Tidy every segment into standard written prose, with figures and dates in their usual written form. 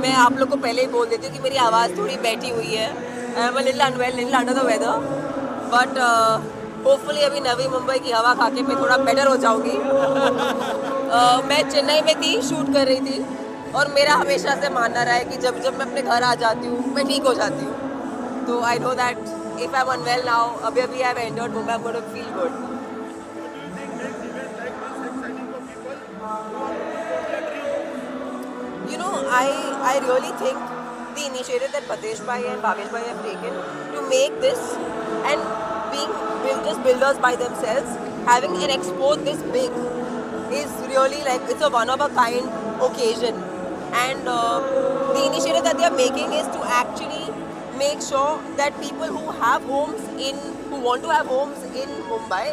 मैं आप लोग को पहले ही बोल देती हूँ कि मेरी आवाज़ थोड़ी बैठी हुई है. I am a little unwell, little under the weather. But hopefully अभी नवी मुंबई की हवा खा के मैं थोड़ा बेटर हो जाऊंगी. मैं चेन्नई में थी, शूट कर रही थी. और मेरा हमेशा से मानना रहा है कि जब जब मैं अपने घर आ जाती हूँ मैं ठीक हो जाती हूँ. तो I know that if I am unwell now, अभी अभी I have entered Mumbai, I am going to feel good. You know, I really think the initiative that Patesh Bhai and Bhavesh Bhai have taken to make this, and being just builders by themselves, having an expo this big is really like it's a one of a kind occasion. And the initiative that they are making is to actually make sure that people who have homes in, who want to have homes in Mumbai,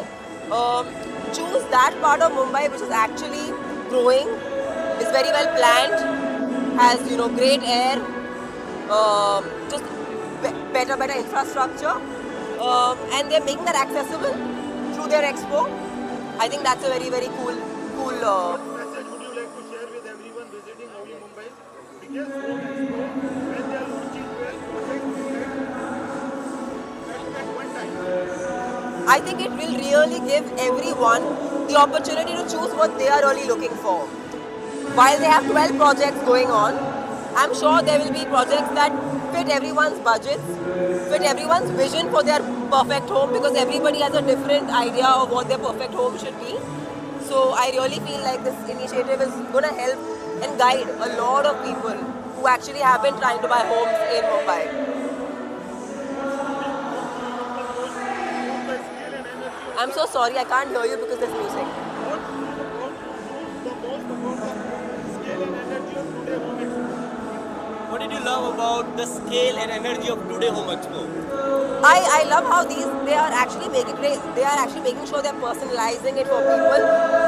choose that part of Mumbai which is actually growing, is very well planned, has great air, just better infrastructure, and they're making that accessible through their expo. I think that's a very cool. Message would you like to share with everyone visiting Navi Mumbai? Biggest home expo when they are launching 12 projects at one time. I think it will really give everyone the opportunity to choose what they are really looking for. While they have 12 projects going on, I'm sure there will be projects that fit everyone's budgets, fit everyone's vision for their perfect home, because everybody has a different idea of what their perfect home should be. So I really feel like this initiative is going to help and guide a lot of people who actually have been trying to buy homes in Mumbai. I'm so sorry, I can't hear you because there's music. What did you love about the scale and energy of today Home Expo? I love how they are actually making sure they're personalizing it for people,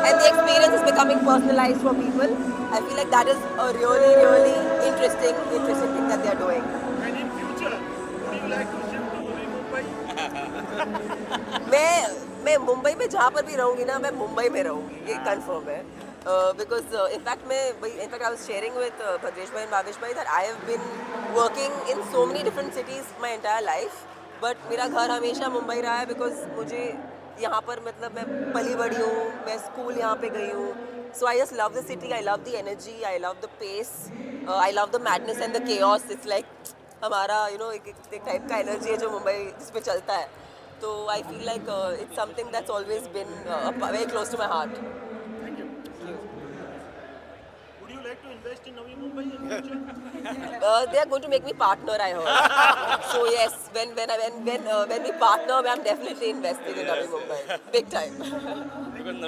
and the experience is becoming personalized for people. I feel like that is a really interesting thing that they're doing. And in future, would you like to shift to Navi Mumbai? मैं मुंबई में जहाँ पर भी रहूँगी ना, मैं मुंबई में रहूँगी, ये कंफर्म है. Because in fact I was sharing with Bhadresh Bhai and Bhavesh Bhai that I have been working in so many different cities my entire life, but मेरा घर हमेशा मुंबई रहा है, because मुझे यहाँ पर मतलब मैं पली बड़ी हूँ, मैं स्कूल यहाँ पे गई हूँ. So I just love the city, I love the energy, I love the pace, I love the madness and the chaos. It's like हमारा एक टाइप का एनर्जी है जो मुंबई जिस पे चलता है. तो I feel like it's something that's always been very close to my heart. Thank you. Would you like to invest in Navi Mumbai in future? They are going to make me partner, I heard. So yes, when we partner, I'm definitely investing in Navi Mumbai, big time. Because